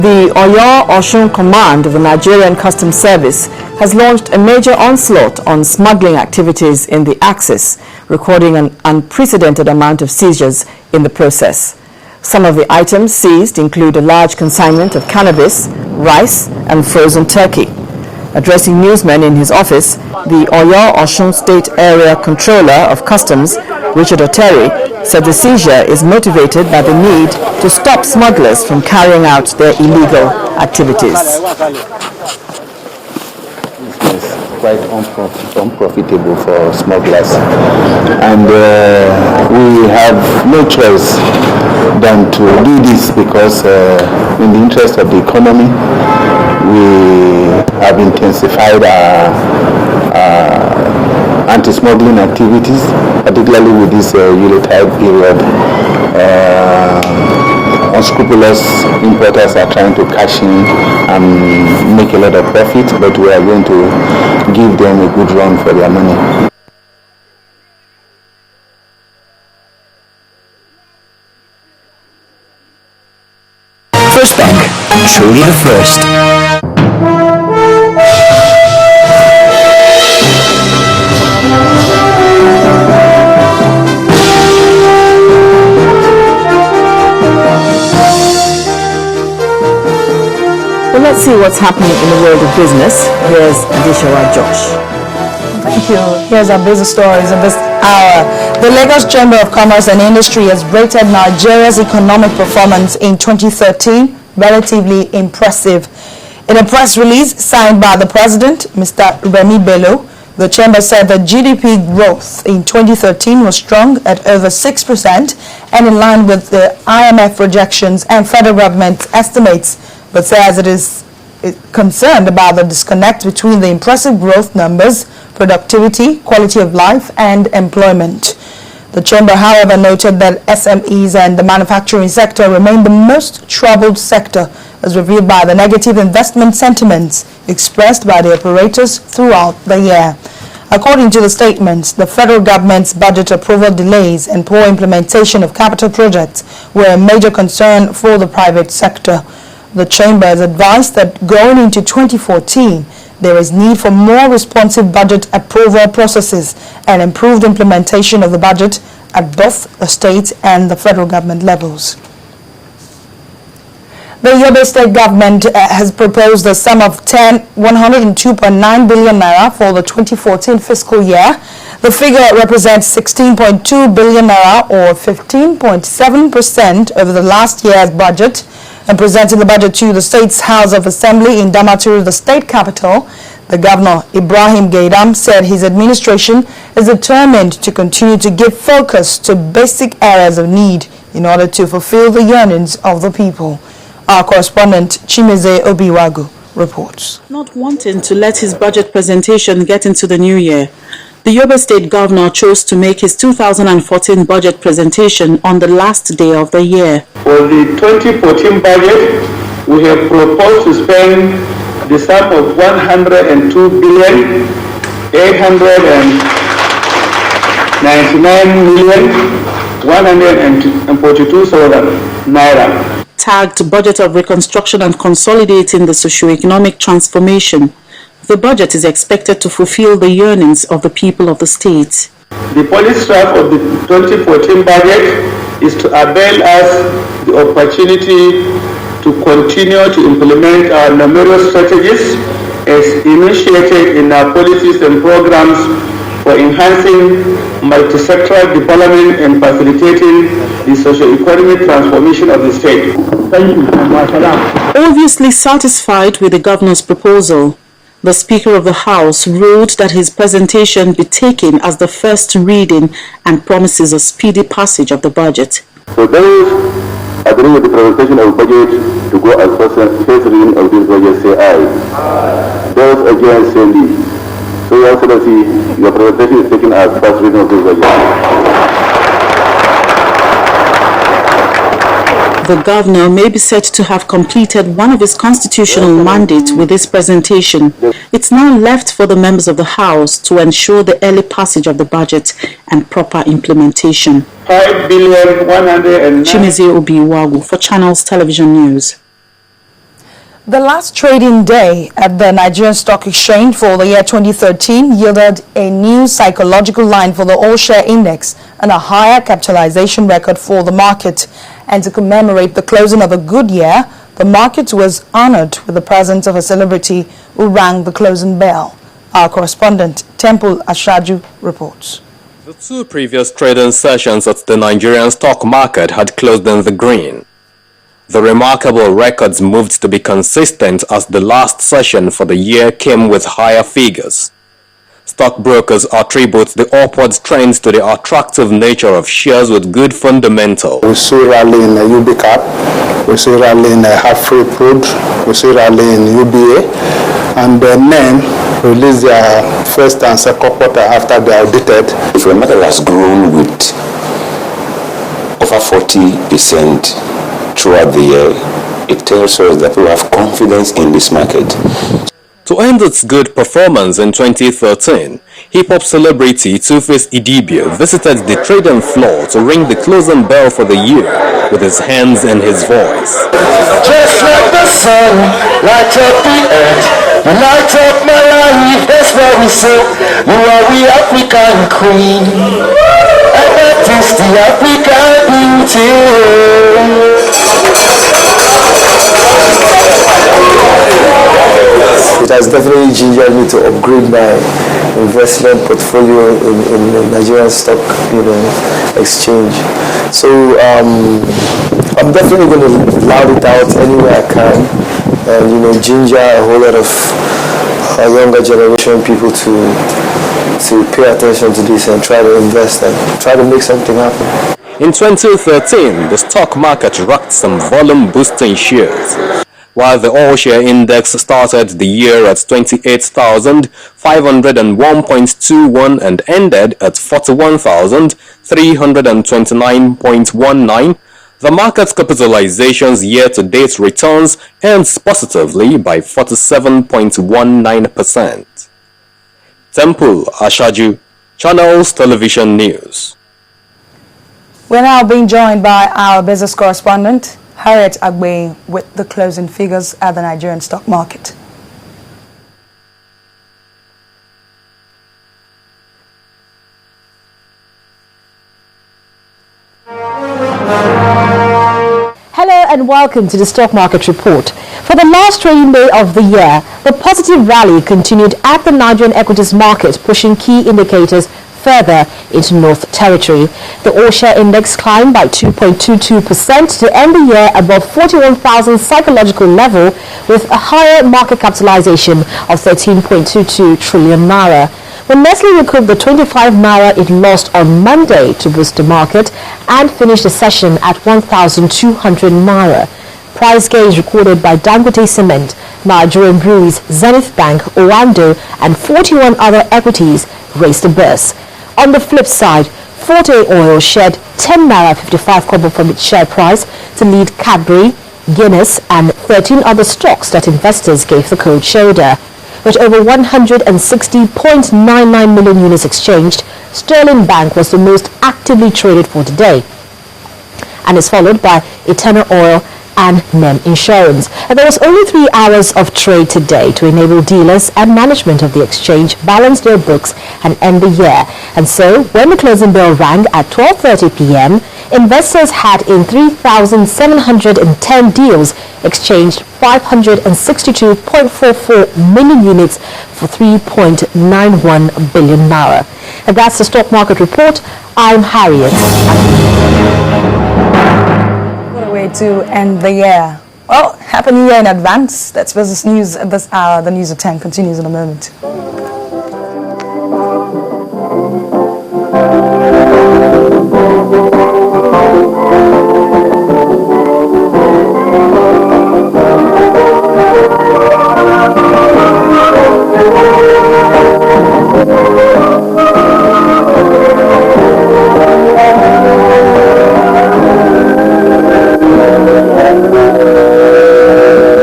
The Oyo-Osun Command of the Nigerian Customs Service has launched a major onslaught on smuggling activities in the Axis, recording an unprecedented amount of seizures in the process. Some of the items seized include a large consignment of cannabis, rice, and frozen turkey. Addressing newsmen in his office, the Oyo-Osun State Area Controller of Customs, Richard Oteri, said the seizure is motivated by the need to stop smugglers from carrying out their illegal activities. It's quite unprofitable for smugglers, and we have no choice than to do this because in the interest of the economy, we have intensified our anti-smuggling activities, particularly with this Yuletide period. Unscrupulous importers are trying to cash in and make a lot of profit, but we are going to give them a good run for their money. First Bank, truly the first. Well, let's see what's happening in the world of business. Here's Adishawa Josh. Thank you. Here's our business stories of this hour. The Lagos Chamber of Commerce and Industry has rated Nigeria's economic performance in 2013 relatively impressive. In a press release signed by the President, Mr. Remi Bello, the Chamber said that GDP growth in 2013 was strong at over 6% and in line with the IMF projections and federal government estimates, but says it is concerned about the disconnect between the impressive growth numbers, productivity, quality of life, and employment. The Chamber, however, noted that SMEs and the manufacturing sector remain the most troubled sector, as revealed by the negative investment sentiments expressed by the operators throughout the year. According to the statements, the federal government's budget approval delays and poor implementation of capital projects were a major concern for the private sector. The Chamber has advised that going into 2014, there is need for more responsive budget approval processes and improved implementation of the budget at both the state and the federal government levels. The Yobe State government has proposed a sum of 102.9 billion naira for the 2014 fiscal year. The figure represents 16.2 billion naira or 15.7% over the last year's budget. And presenting the budget to the state's House of Assembly in Damaturu, the state capital, the governor, Ibrahim Gaidam, said his administration is determined to continue to give focus to basic areas of need in order to fulfill the yearnings of the people. Our correspondent, Chimeze Obiwagu, reports. Not wanting to let his budget presentation get into the new year, the Yobe State governor chose to make his 2014 budget presentation on the last day of the year. For the 2014 budget, we have proposed to spend the sum of 102,899,142,000 naira. Tagged Budget of Reconstruction and Consolidating the Socio-Economic Transformation, the budget is expected to fulfill the yearnings of the people of the state. The policy draft of the 2014 budget is to avail us the opportunity to continue to implement our numerous strategies as initiated in our policies and programs for enhancing multi-sectoral development and facilitating the socio-economic transformation of the state. Thank you. Obviously satisfied with the governor's proposal, the Speaker of the House ruled that his presentation be taken as the first reading and promises a speedy passage of the budget. So those agreeing with the presentation of the budget to go as first reading of this budget say aye. Those against say no. So Your Excellency, your presentation is taken as first reading of this budget. The governor may be said to have completed one of his constitutional mandates with this presentation. It's now left for the members of the House to ensure the early passage of the budget and proper implementation. 5,109,000. Chimeze Obiwagu for Channels Television News. The last trading day at the Nigerian Stock Exchange for the year 2013 yielded a new psychological line for the all-share index and a higher capitalization record for the market. And to commemorate the closing of a good year, the market was honored with the presence of a celebrity who rang the closing bell. Our correspondent, Temple Ashaju, reports. The two previous trading sessions at the Nigerian stock market had closed in the green. The remarkable records moved to be consistent as the last session for the year came with higher figures. Stockbrokers attribute the upward trends to the attractive nature of shares with good fundamentals. We see rally in the UBCAP, we see rally in the Half-Free Crude, we see rally in UBA, and the NEM released their first and second quarter after they audited. If the market has grown with over 40% throughout the year, it tells us that we have confidence in this market. To end its good performance in 2013, hip-hop celebrity Two-Face Idibia visited the trading floor to ring the closing bell for the year with his hands and his voice. Just like the sun, light up the earth, light up my life, that's what we say. You are the African queen, and that is the African beauty. It has definitely gingered me to upgrade my investment portfolio in the Nigerian stock exchange. So I'm definitely going to loud it out anywhere I can and ginger a whole lot of younger generation people to pay attention to this and try to invest and try to make something happen. In 2013, the stock market rocked some volume-boosting shares. While the all-share index started the year at 28,501.21 and ended at 41,329.19, the market's capitalization's year-to-date returns ends positively by 47.19%. Temple Ashaju, Channels Television News. We're now being joined by our business correspondent, Harriet Agbe, with the closing figures at the Nigerian stock market. Hello and welcome to the Stock Market Report. For the last trading day of the year, the positive rally continued at the Nigerian equities market, pushing key indicators further into North Territory. The all-share index climbed by 2.22% to end the year above 41,000 psychological level with a higher market capitalization of 13.22 trillion naira. When Nestle recouped the 25 naira it lost on Monday to boost the market and finished the session at 1,200 naira. Price gains recorded by Dangote Cement, Nigerian Breweries, Zenith Bank, Owando and 41 other equities raised the burst. On the flip side, Forte Oil shed 10 naira 55 kobo from its share price to lead Cadbury, Guinness and 13 other stocks that investors gave the cold shoulder. With over 160.99 million units exchanged, Sterling Bank was the most actively traded for today and is followed by Eternal Oil and NEM Insurance. And there was only 3 hours of trade today to enable dealers and management of the exchange balance their books and end the year. And so, when the closing bell rang at 12:30 p.m., investors had in 3,710 deals exchanged 562.44 million units for 3.91 billion naira. And that's the Stock Market Report. I'm Harriet. What a way to end the year. Well, Happy New Year in advance. That's business news at this hour. The news at 10 continues in a moment.